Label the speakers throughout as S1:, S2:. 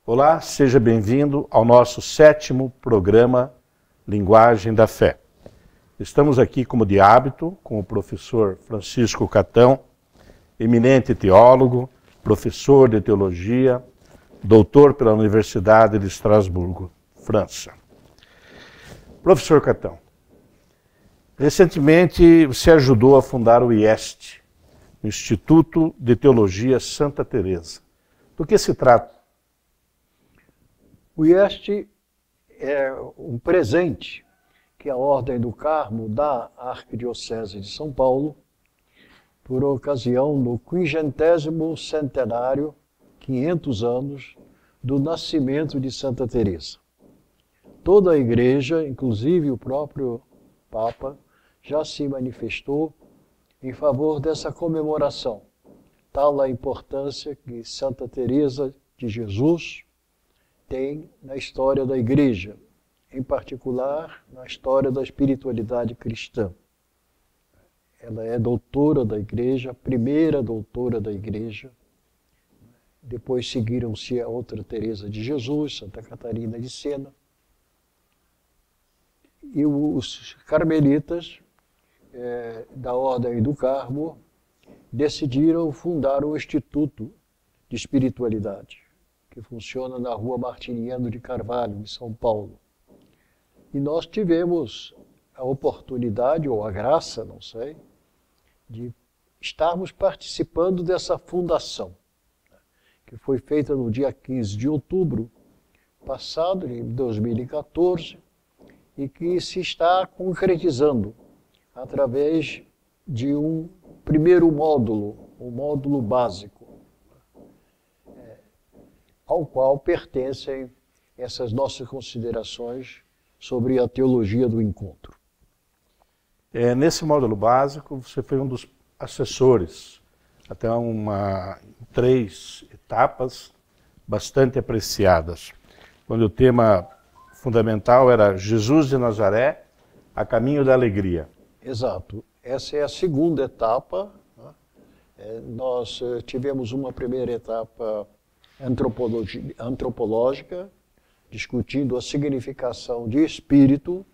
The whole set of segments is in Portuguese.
S1: Olá, seja bem-vindo ao nosso 7º programa Linguagem da Fé. Estamos aqui, como de hábito, com o professor Francisco Catão, eminente teólogo, professor de teologia, doutor pela Universidade de Estrasburgo, França. Professor Catão, recentemente você ajudou a fundar o IEST, o Instituto de Teologia Santa Teresa. Do que se trata?
S2: O IEST é um presente que a Ordem do Carmo dá à Arquidiocese de São Paulo por ocasião do 50º centenário, 500 anos, do nascimento de Santa Teresa. Toda a Igreja, inclusive o próprio Papa, já se manifestou em favor dessa comemoração, tal a importância que Santa Teresa de Jesus tem na história da Igreja, em particular na história da espiritualidade cristã. Ela é doutora da Igreja, a primeira doutora da Igreja. Depois seguiram-se a outra Teresa de Jesus, Santa Catarina de Sena. E os carmelitas da Ordem do Carmo decidiram fundar um Instituto de Espiritualidade, que funciona na Rua Martiniano de Carvalho, em São Paulo. E nós tivemos a oportunidade, ou a graça, não sei, de estarmos participando dessa fundação, que foi feita no dia 15 de outubro passado, em 2014, e que se está concretizando através de um primeiro módulo, um módulo básico, ao qual pertencem essas nossas considerações sobre a teologia do encontro.
S1: Nesse módulo básico, você foi um dos assessores, até 3 etapas bastante apreciadas, quando o tema fundamental era Jesus de Nazaré, a caminho da alegria.
S2: Exato. Essa é a segunda etapa. Nós tivemos uma primeira etapa antropológica, discutindo a significação de espírito.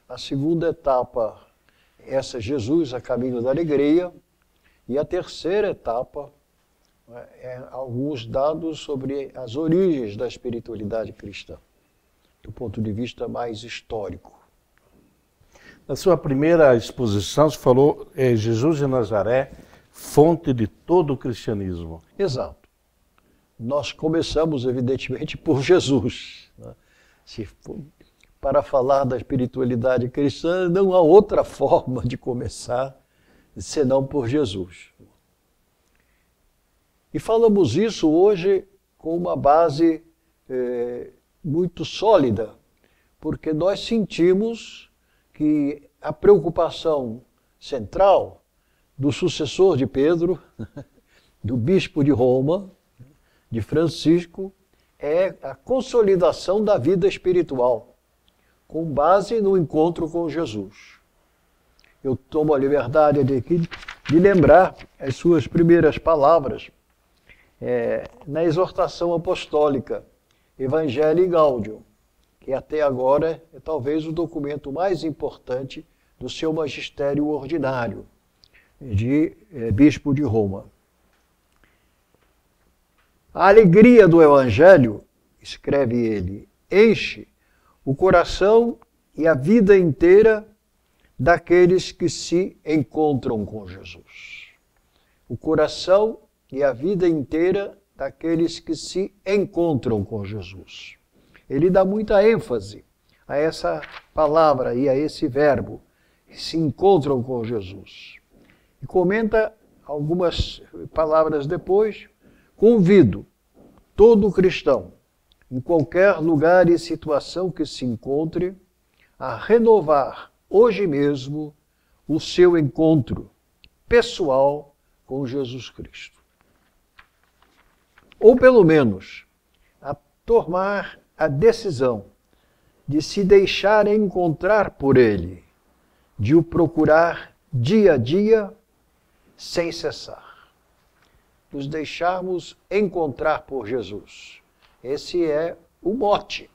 S2: A segunda etapa, essa Jesus a caminho da alegria. E a terceira etapa, alguns dados sobre as origens da espiritualidade cristã, do ponto de vista mais histórico.
S1: Na sua primeira exposição, você falou Jesus de Nazaré, fonte de todo o cristianismo.
S2: Exato. Nós começamos, evidentemente, por Jesus. Para falar da espiritualidade cristã, não há outra forma de começar senão por Jesus. E falamos isso hoje com uma base muito sólida, porque nós sentimos que a preocupação central do sucessor de Pedro, do bispo de Roma, de Francisco, é a consolidação da vida espiritual, com base no encontro com Jesus. Eu tomo a liberdade de lembrar as suas primeiras palavras na exortação apostólica, Evangelii Gaudium, que até agora é talvez o documento mais importante do seu magistério ordinário, de bispo de Roma. A alegria do Evangelho, escreve ele, enche o coração e a vida inteira daqueles que se encontram com Jesus. O coração e a vida inteira daqueles que se encontram com Jesus. Ele dá muita ênfase a essa palavra e a esse verbo, que se encontram com Jesus. E comenta algumas palavras depois: convido todo cristão, em qualquer lugar e situação que se encontre, a renovar hoje mesmo o seu encontro pessoal com Jesus Cristo. Ou pelo menos, a tomar a decisão de se deixar encontrar por Ele, de o procurar dia a dia, sem cessar. Nos deixarmos encontrar por Jesus, Esse é o mote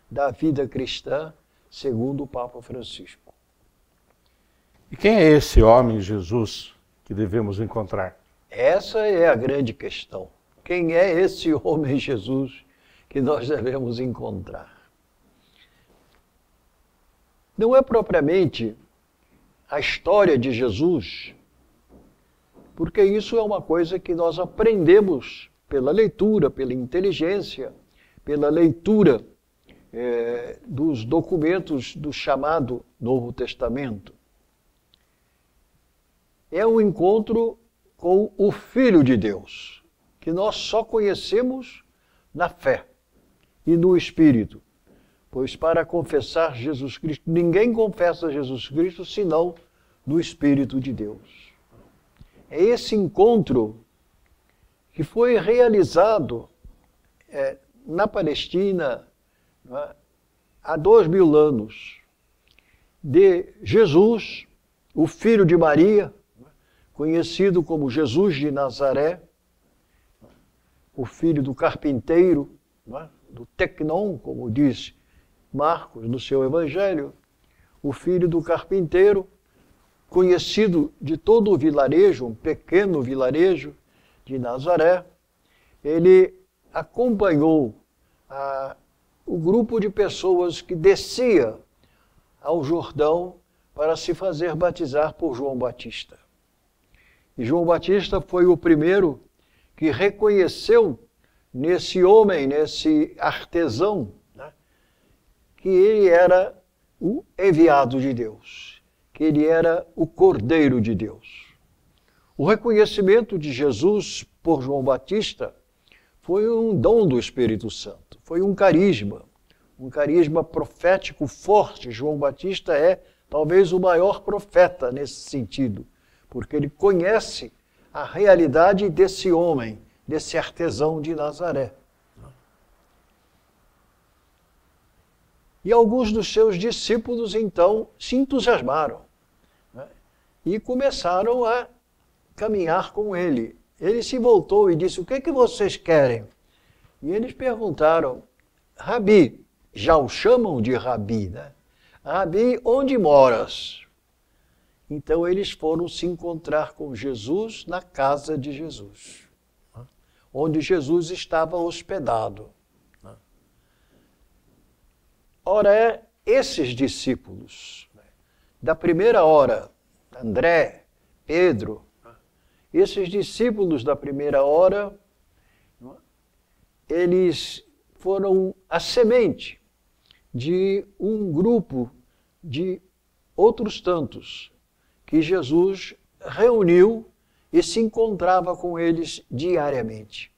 S2: da vida cristã, segundo o Papa Francisco.
S1: E quem é esse homem, Jesus, que devemos encontrar?
S2: Essa é a grande questão. Quem é esse homem Jesus que nós devemos encontrar? Não é propriamente a história de Jesus, porque isso é uma coisa que nós aprendemos pela leitura, pela inteligência, pela leitura dos documentos do chamado Novo Testamento. É um encontro com o Filho de Deus, que nós só conhecemos na fé e no Espírito. Pois para confessar Jesus Cristo, ninguém confessa Jesus Cristo senão no Espírito de Deus. É esse encontro que foi realizado na Palestina, há 2000 anos, de Jesus, o filho de Maria, conhecido como Jesus de Nazaré, o filho do carpinteiro, do Tecnon, como diz Marcos no seu evangelho, o filho do carpinteiro, conhecido de todo o vilarejo, um pequeno vilarejo de Nazaré. Ele acompanhou o grupo de pessoas que descia ao Jordão para se fazer batizar por João Batista. E João Batista foi o primeiro que reconheceu nesse homem, nesse artesão, que ele era o enviado de Deus, que ele era o Cordeiro de Deus. O reconhecimento de Jesus por João Batista foi um dom do Espírito Santo, foi um carisma profético forte. João Batista é talvez o maior profeta nesse sentido, porque ele conhece a realidade desse homem, desse artesão de Nazaré. E alguns dos seus discípulos, então, se entusiasmaram, e começaram a caminhar com ele. Ele se voltou e disse: o que é que vocês querem? E eles perguntaram: Rabi, já o chamam de Rabi, né? Rabi, onde moras? Então eles foram se encontrar com Jesus na casa de Jesus, onde Jesus estava hospedado. Ora, esses discípulos da primeira hora, André, Pedro, esses discípulos da primeira hora, eles foram a semente de um grupo de outros tantos que Jesus reuniu e se encontrava com eles diariamente.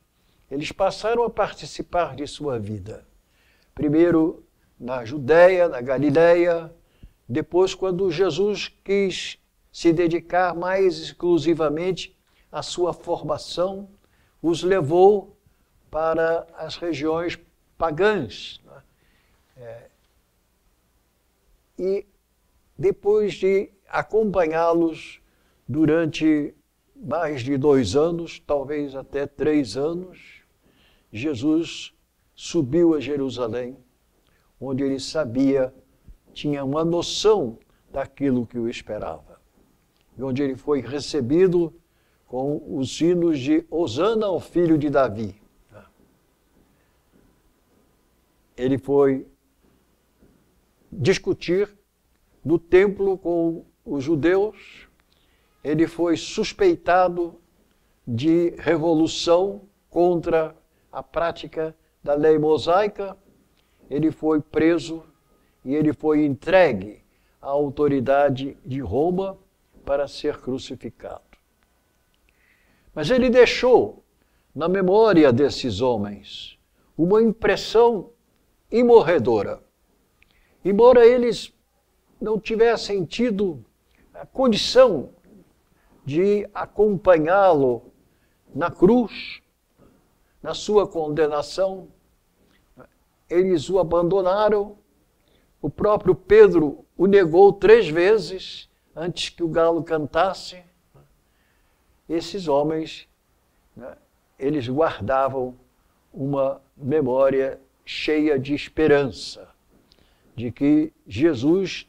S2: Eles passaram a participar de sua vida. Primeiro na Judéia, na Galileia, depois quando Jesus quis se dedicar mais exclusivamente à sua formação, os levou para as regiões pagãs. E depois de acompanhá-los durante mais de 2 anos, talvez até 3 anos, Jesus subiu a Jerusalém, onde ele sabia, tinha uma noção daquilo que o esperava. E onde ele foi recebido com os hinos de Hosana ao filho de Davi. Ele foi discutir no templo com os judeus, ele foi suspeitado de revolução contra a prática da lei mosaica, ele foi preso e ele foi entregue à autoridade de Roma para ser crucificado. Mas ele deixou na memória desses homens uma impressão imorredora. Embora eles não tivessem tido a condição de acompanhá-lo na cruz, na sua condenação, eles o abandonaram. O próprio Pedro o negou 3 vezes antes que o galo cantasse. Esses homens, eles guardavam uma memória cheia de esperança, de que Jesus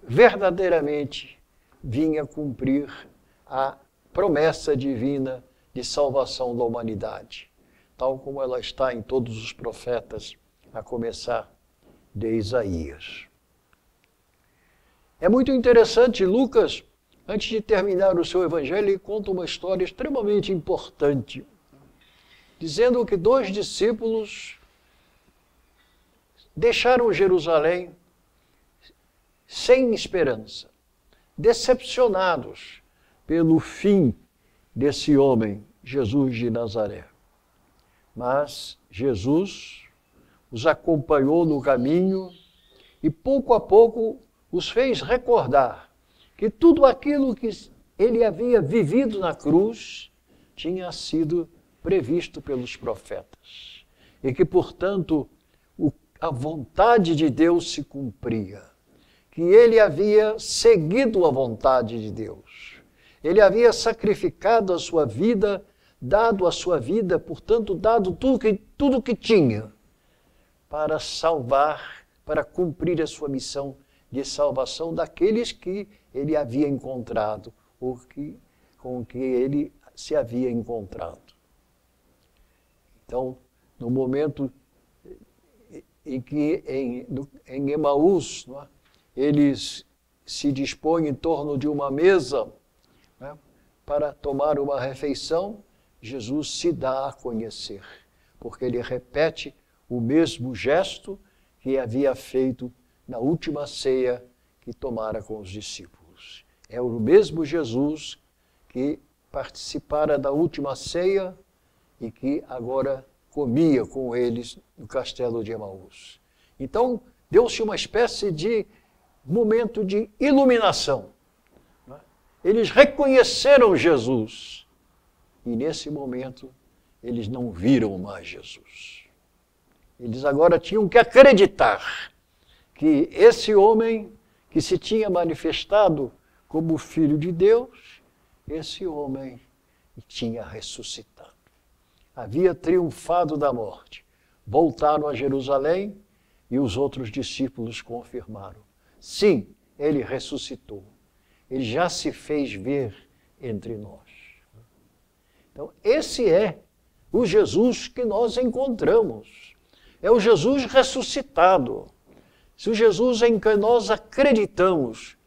S2: verdadeiramente vinha cumprir a promessa divina de salvação da humanidade, tal como ela está em todos os profetas, a começar de Isaías. É muito interessante, Lucas, antes de terminar o seu evangelho, ele conta uma história extremamente importante, dizendo que 2 discípulos deixaram Jerusalém sem esperança, decepcionados pelo fim desse homem, Jesus de Nazaré. Mas Jesus os acompanhou no caminho e pouco a pouco os fez recordar que tudo aquilo que ele havia vivido na cruz tinha sido previsto pelos profetas e que, portanto, a vontade de Deus se cumpria, que ele havia seguido a vontade de Deus, ele havia sacrificado a sua vida, dado a sua vida, portanto, dado tudo que tinha para salvar, para cumprir a sua missão de salvação daqueles que ele havia encontrado, ou com que ele se havia encontrado. Então, no momento em que em Emaús, não é, eles se dispõem em torno de uma mesa, né, para tomar uma refeição, Jesus se dá a conhecer, porque ele repete o mesmo gesto que havia feito na última ceia que tomara com os discípulos. É o mesmo Jesus que participara da última ceia e que agora comia com eles no castelo de Emaús. Então, deu-se uma espécie de momento de iluminação. Eles reconheceram Jesus e, nesse momento, eles não viram mais Jesus. Eles agora tinham que acreditar que esse homem que se tinha manifestado como Filho de Deus, esse homem tinha ressuscitado. Havia triunfado da morte. Voltaram a Jerusalém e os outros discípulos confirmaram. Sim, ele ressuscitou. Ele já se fez ver entre nós. Então, esse é o Jesus que nós encontramos. É o Jesus ressuscitado. Se o Jesus em que nós acreditamos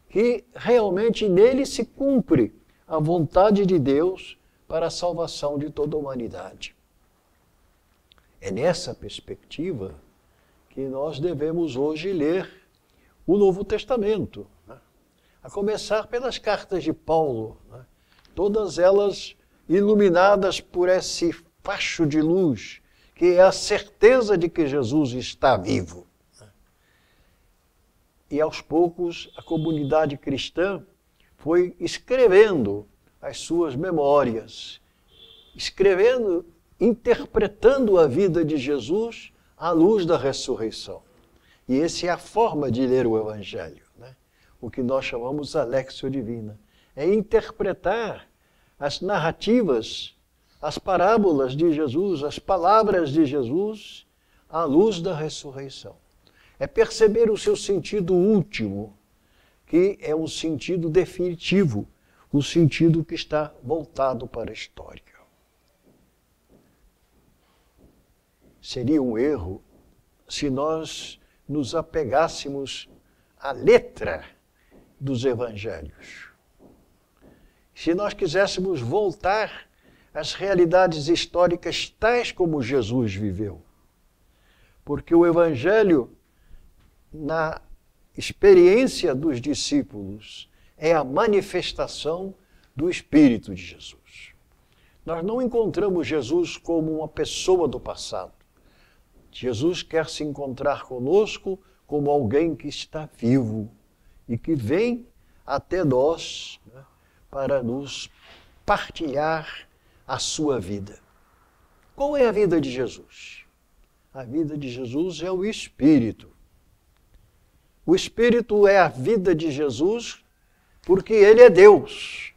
S2: que realmente nele se cumpre a vontade de Deus para a salvação de toda a humanidade. É nessa perspectiva que nós devemos hoje ler o Novo Testamento, né? A começar pelas cartas de Paulo, né? Todas elas iluminadas por esse facho de luz, que é a certeza de que Jesus está vivo. E aos poucos a comunidade cristã foi escrevendo as suas memórias, escrevendo, interpretando a vida de Jesus à luz da ressurreição. E essa é a forma de ler o Evangelho, né? O que nós chamamos a Lectio Divina. É interpretar as narrativas, as parábolas de Jesus, as palavras de Jesus à luz da ressurreição. É perceber o seu sentido último, que é um sentido definitivo, um sentido que está voltado para a história. Seria um erro se nós nos apegássemos à letra dos evangelhos. Se nós quiséssemos voltar às realidades históricas tais como Jesus viveu. Porque o evangelho, na experiência dos discípulos, é a manifestação do Espírito de Jesus. Nós não encontramos Jesus como uma pessoa do passado. Jesus quer se encontrar conosco como alguém que está vivo e que vem até nós, né, para nos partilhar a sua vida. Qual é a vida de Jesus? A vida de Jesus é o Espírito. O Espírito é a vida de Jesus porque ele é Deus.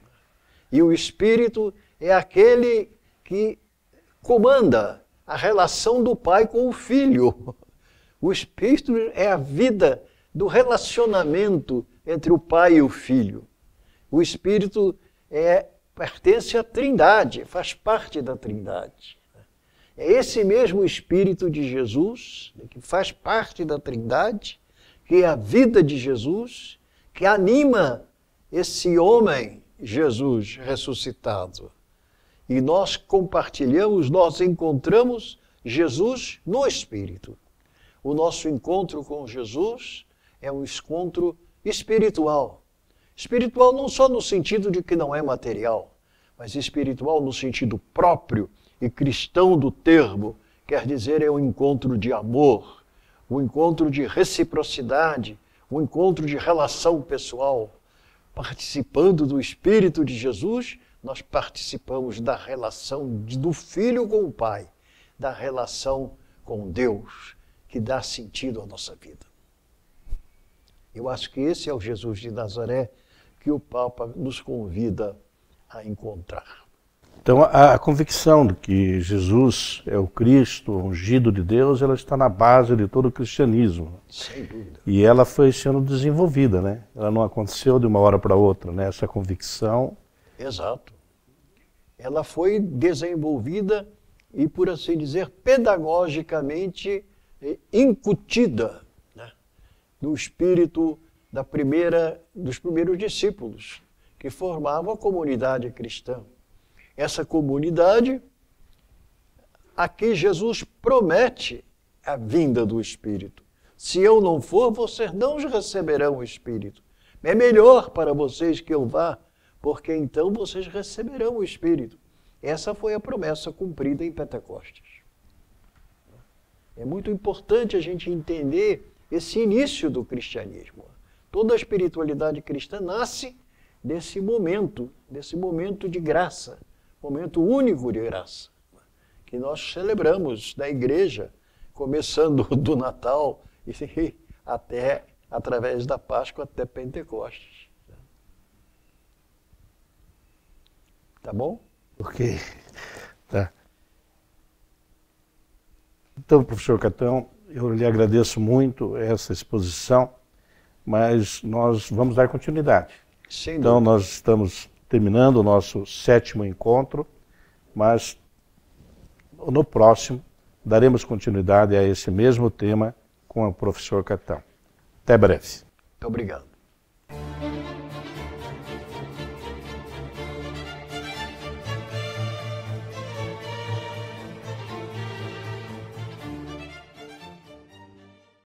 S2: E o Espírito é aquele que comanda a relação do pai com o filho. O Espírito é a vida do relacionamento entre o pai e o filho. O Espírito pertence à Trindade, faz parte da Trindade. É esse mesmo Espírito de Jesus, que faz parte da Trindade, que é a vida de Jesus, que anima esse homem, Jesus ressuscitado. E nós compartilhamos, nós encontramos Jesus no Espírito. O nosso encontro com Jesus é um encontro espiritual. Espiritual não só no sentido de que não é material, mas espiritual no sentido próprio e cristão do termo, quer dizer, é um encontro de amor, um encontro de reciprocidade, um encontro de relação pessoal. Participando do Espírito de Jesus, nós participamos da relação do Filho com o Pai, da relação com Deus, que dá sentido à nossa vida. Eu acho que esse é o Jesus de Nazaré que o Papa nos convida a encontrar.
S1: Então, a convicção de que Jesus é o Cristo, o ungido de Deus, ela está na base de todo o cristianismo.
S2: Sem dúvida.
S1: E ela foi sendo desenvolvida, né? Ela não aconteceu de uma hora para outra, né? Essa convicção.
S2: Exato. Ela foi desenvolvida e, por assim dizer, pedagogicamente incutida, né, no espírito dos primeiros discípulos, que formavam a comunidade cristã. Essa comunidade, a que Jesus promete a vinda do Espírito. Se eu não for, vocês não receberão o Espírito. É melhor para vocês que eu vá, porque então vocês receberão o Espírito. Essa foi a promessa cumprida em Pentecostes. É muito importante a gente entender esse início do cristianismo. Toda a espiritualidade cristã nasce desse momento de graça, momento único de graça, que nós celebramos na igreja, começando do Natal e até, através da Páscoa, até Pentecostes. Tá bom?
S1: Ok. Tá. Então, professor Catão, eu lhe agradeço muito essa exposição, mas nós vamos dar continuidade.
S2: Sem
S1: então,
S2: dúvida.
S1: Nós estamos terminando o nosso 7º encontro, mas no próximo daremos continuidade a esse mesmo tema com o professor Catão. Até breve.
S2: Muito obrigado.